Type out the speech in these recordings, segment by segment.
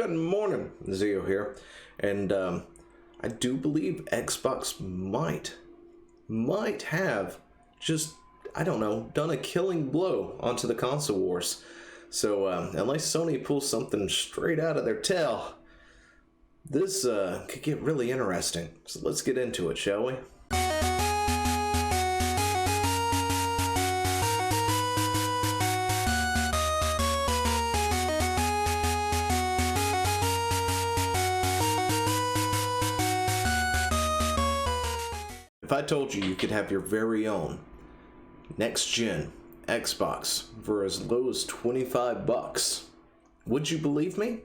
Good morning, Zio here, and I do believe Xbox might have just, I don't know, done a killing blow onto the console wars. So unless Sony pulls something straight out of their tail, this could get really interesting. So let's get into it, shall we? If I told you you could have your very own next-gen Xbox for as low as $25, would you believe me?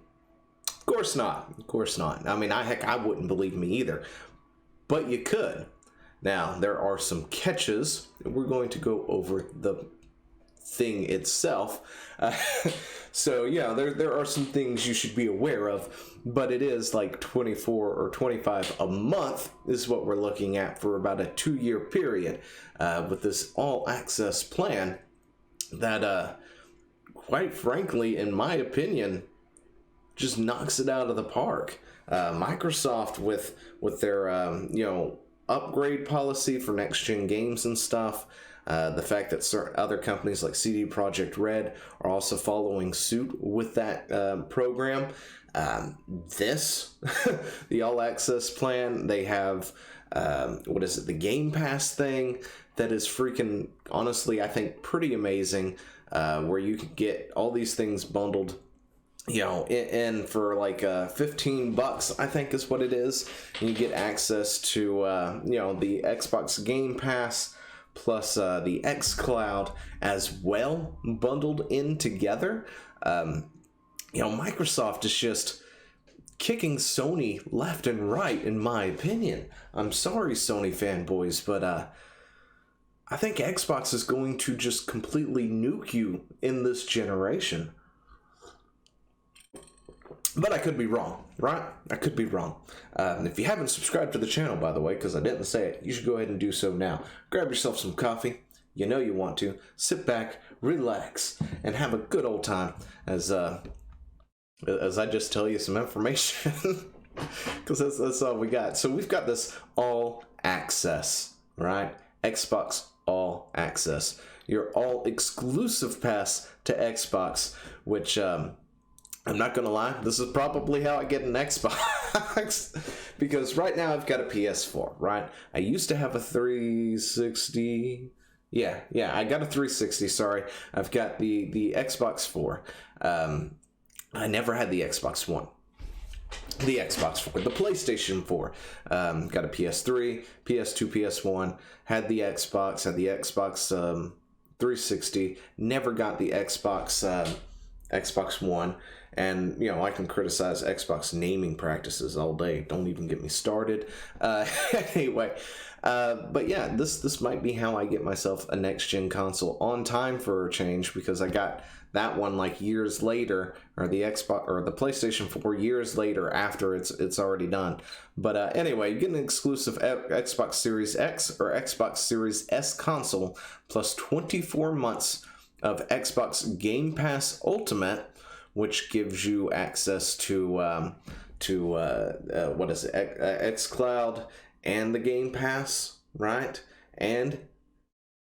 Of course not. Of course not. I mean, I wouldn't believe me either. But you could. Now, there are some catches. We're going to go over the thing itself. So yeah, there are some things you should be aware of, but it is like 24 or 25 a month is what we're looking at for about a 2-year period with this all-access plan that, quite frankly, in my opinion, just knocks it out of the park. Microsoft with their upgrade policy for next-gen games and stuff. The fact that certain other companies like CD Projekt Red are also following suit with that program. The All Access plan, they have, the Game Pass thing that is freaking, honestly, I think pretty amazing, where you can get all these things bundled, and for like $15, I think is what it is. You get access to, the Xbox Game Pass, plus the xCloud as well, bundled in together. Microsoft is just kicking Sony left and right, in my opinion. I'm sorry, Sony fanboys, but I think Xbox is going to just completely nuke you in this generation. But I could be wrong, right? I could be wrong. If you haven't subscribed to the channel, by the way, because I didn't say it, you should go ahead and do so now. Grab yourself some coffee. You know you want to. Sit back, relax, and have a good old time as I just tell you some information. Because that's all we got. So we've got this all access, right? Xbox all access. Your all exclusive pass to Xbox, which... I'm not gonna lie, this is probably how I get an Xbox, because right now I've got a PS4, right? I used to have a 360, yeah, I got a 360, sorry. I've got the Xbox 4. I never had the Xbox One. The Xbox 4, the PlayStation 4. Got a PS3, PS2, PS1, had the Xbox 360, never got the Xbox One. And, I can criticize Xbox naming practices all day. Don't even get me started. Anyway, but yeah, this might be how I get myself a next-gen console on time for a change, because I got that one like years later, or the Xbox or the PlayStation 4 years later after it's already done. But anyway, you get an exclusive Xbox Series X or Xbox Series S console plus 24 months of Xbox Game Pass Ultimate, which gives you access to xCloud and the Game Pass, right? And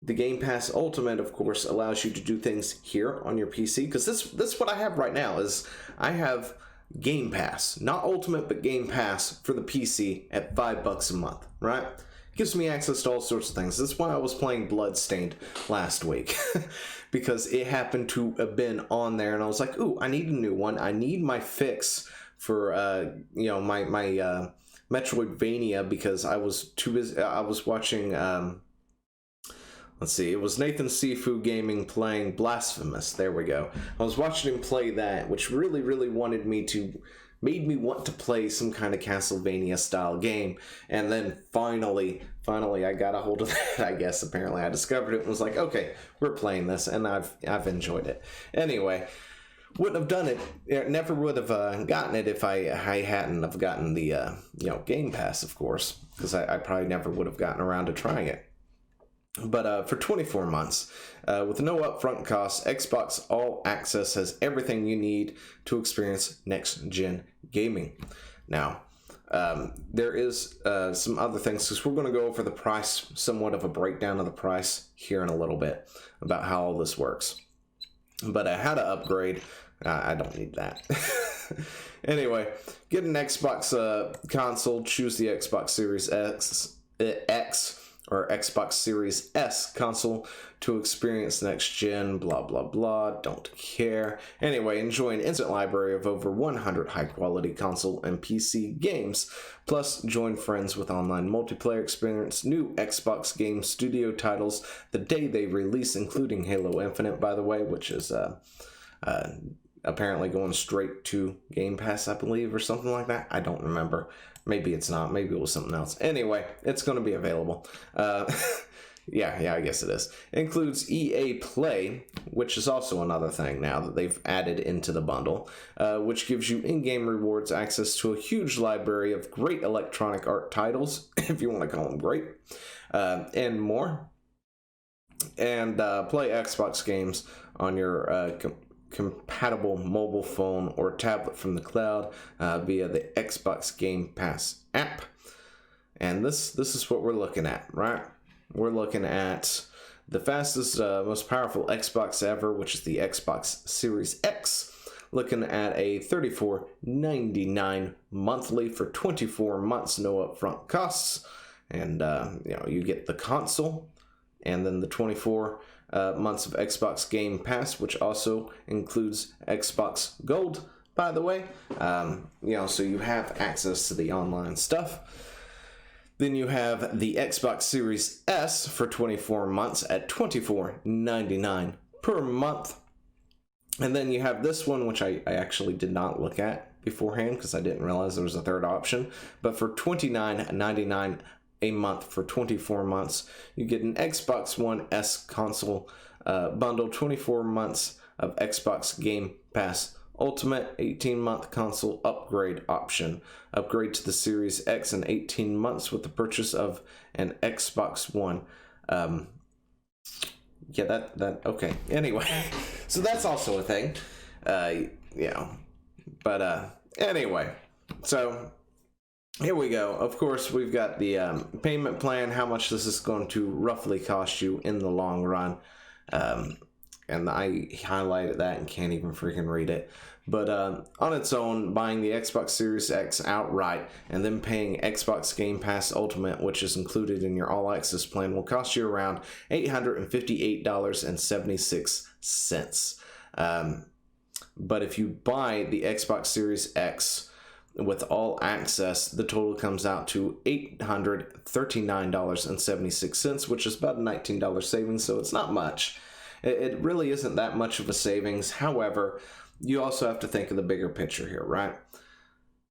the Game Pass Ultimate, of course, allows you to do things here on your PC. Because this what I have right now is I have Game Pass, not Ultimate, but Game Pass for the PC at $5 a month, right? Gives me access to all sorts of things. That's why I was playing Bloodstained last week. Because it happened to have been on there, and I was like, ooh, I need a new one. I need my fix for, my Metroidvania, because I was too busy. I was watching, it was Nathan Sifu Gaming playing Blasphemous. There we go. I was watching him play that, which really, really made me want to play some kind of Castlevania style game. And then finally I got a hold of that, I guess. Apparently I discovered it and was like, okay, we're playing this, and I've enjoyed it. Anyway, wouldn't have done it, never would have gotten it if I hadn't have gotten the Game Pass, of course, because I probably never would have gotten around to trying it. But for 24 months, with no upfront costs, Xbox All Access has everything you need to experience next-gen gaming. Now, there is some other things, because we're going to go over the price, somewhat of a breakdown of the price here in a little bit, about how all this works. But how to upgrade, I don't need that. Anyway, get an Xbox console, choose the Xbox Series X or Xbox Series S console to experience next gen, blah, blah, blah, don't care. Anyway, enjoy an instant library of over 100 high-quality console and PC games, plus join friends with online multiplayer experience, new Xbox Game Studio titles the day they release, including Halo Infinite, by the way, which is apparently going straight to Game Pass, I believe, or something like that. I don't remember. Maybe it's not. Maybe it was something else. Anyway, it's going to be available. Yeah, I guess it is. It includes EA Play, which is also another thing now that they've added into the bundle, which gives you in-game rewards, access to a huge library of great electronic art titles, if you want to call them great, and more. And play Xbox games on your compatible mobile phone or tablet from the cloud via the Xbox Game Pass app. And this is what we're looking at, right? We're looking at the fastest, most powerful Xbox ever, which is the Xbox Series X. Looking at a $34.99 monthly for 24 months, no upfront costs. And you get the console, and then the 24 months of Xbox Game Pass, which also includes Xbox Gold, by the way. So you have access to the online stuff. Then you have the Xbox Series S for 24 months at $24.99 per month. And then you have this one, which I actually did not look at beforehand because I didn't realize there was a third option. But for $29.99 a month for 24 months, you get an Xbox One S console bundle, 24 months of Xbox Game Pass Ultimate, 18-month console upgrade option. Upgrade to the Series X in 18 months with the purchase of an Xbox One. Okay. Anyway, so that's also a thing. Anyway, so here we go. Of course, we've got the payment plan, how much this is going to roughly cost you in the long run. And I highlighted that and can't even freaking read it. But on its own, buying the Xbox Series X outright and then paying Xbox Game Pass Ultimate, which is included in your All Access plan, will cost you around $858.76. But if you buy the Xbox Series X with All Access, the total comes out to $839.76, which is about a $19 savings, so it's not much. It really isn't that much of a savings. However, you also have to think of the bigger picture here, right?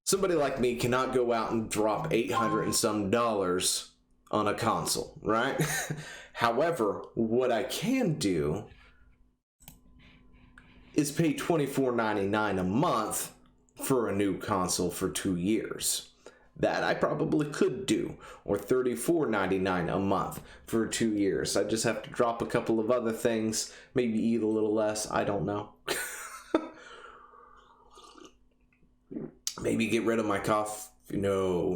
Somebody like me cannot go out and drop $800 and some on a console, right? However, what I can do is pay $24.99 a month for a new console for 2 years. That I probably could do, or $34.99 a month for 2 years. I just have to drop a couple of other things, maybe eat a little less, I don't know. Maybe get rid of my coffee. No,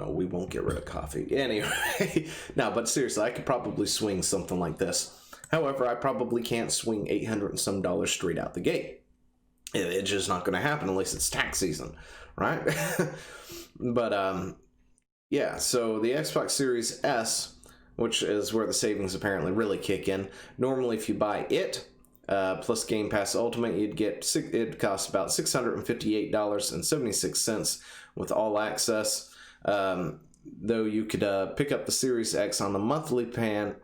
we won't get rid of coffee. Anyway, no, but seriously, I could probably swing something like this. However, I probably can't swing $800 and some straight out the gate. It's just not going to happen unless it's tax season, right? But so the Xbox Series S, which is where the savings apparently really kick in. Normally, if you buy it plus Game Pass Ultimate, it'd cost about $658.76 with All Access. Though you could pick up the Series X on the monthly plan,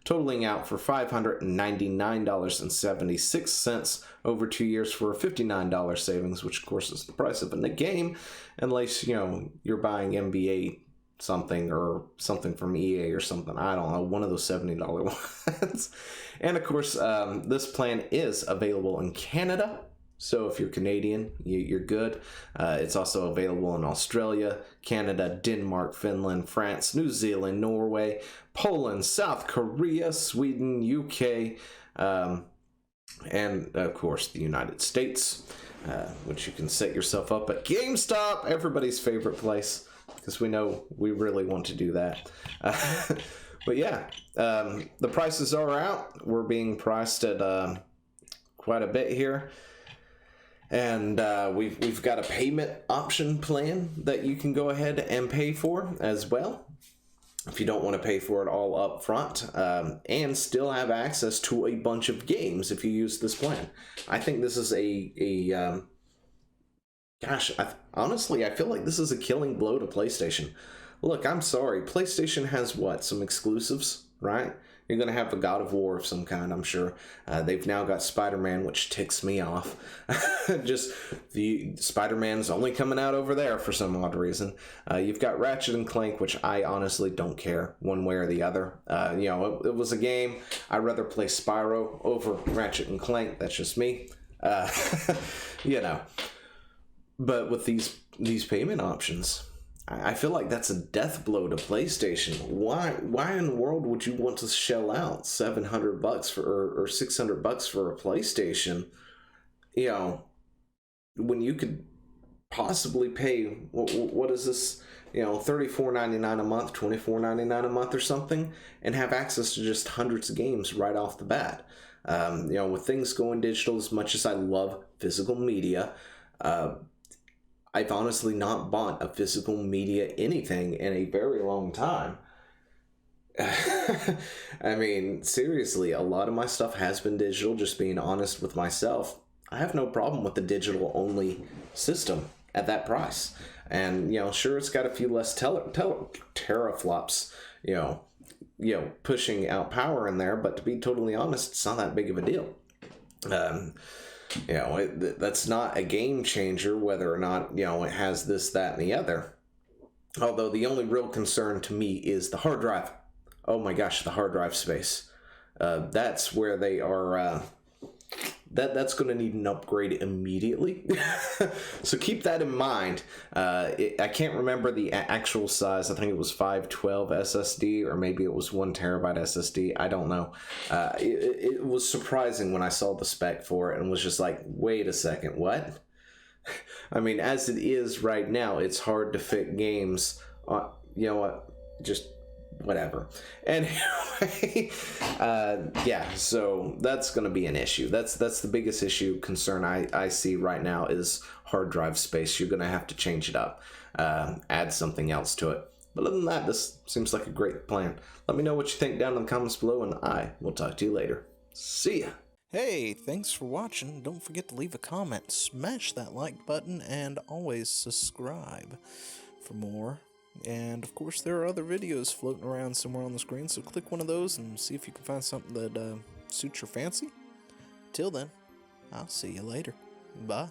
totaling out for $599.76 over 2 years for a $59 savings, which of course is the price of a game, unless you're buying NBA something or something from EA or something. I don't know, one of those $70 ones. And of course, this plan is available in Canada. So if you're Canadian, you're good. It's also available in Australia, Canada, Denmark, Finland, France, New Zealand, Norway, Poland, South Korea, Sweden, UK, and of course the United States, which you can set yourself up at GameStop, everybody's favorite place, because we know we really want to do that. But yeah, the prices are out. We're being priced at quite a bit here. And we've got a payment option plan that you can go ahead and pay for as well, if you don't want to pay for it all up front, and still have access to a bunch of games if you use this plan. I think this is honestly, I feel like this is a killing blow to PlayStation. Look, I'm sorry, PlayStation has what, some exclusives, right? You're going to have a God of War of some kind, I'm sure. They've now got Spider-Man, which ticks me off. Just the Spider-Man's only coming out over there for some odd reason. You've got Ratchet and Clank, which I honestly don't care one way or the other. It was a game. I'd rather play Spyro over Ratchet and Clank. That's just me. But with these payment options, I feel like that's a death blow to PlayStation. Why in the world would you want to shell out $700 for or $600 for a PlayStation? When you could possibly pay what is this? $34.99 a month, $24.99 a month or something, and have access to just hundreds of games right off the bat. With things going digital, as much as I love physical media, I've honestly not bought a physical media anything in a very long time. I mean, seriously, a lot of my stuff has been digital, just being honest with myself. I have no problem with the digital only system at that price. And, sure, it's got a few less teraflops, pushing out power in there, but to be totally honest, it's not that big of a deal. That's not a game changer whether or not, it has this, that, and the other. Although the only real concern to me is the hard drive. Oh my gosh, the hard drive space. That's where they are, that's going to need an upgrade immediately. So keep that in mind. I can't remember the actual size. I think it was 512 SSD, or maybe it was 1 terabyte SSD. I don't know. It was surprising when I saw the spec for it and was just like, wait a second, what? I mean, as it is right now, it's hard to fit games on, just whatever. Anyway, so that's going to be an issue. That's the biggest concern I see right now is hard drive space. You're going to have to change it up, add something else to it. But other than that, this seems like a great plan. Let me know what you think down in the comments below, and I will talk to you later. See ya! Hey, thanks for watching. Don't forget to leave a comment, smash that like button, and always subscribe for more. And of course, there are other videos floating around somewhere on the screen, so click one of those and see if you can find something that suits your fancy. Till then, I'll see you later. Bye.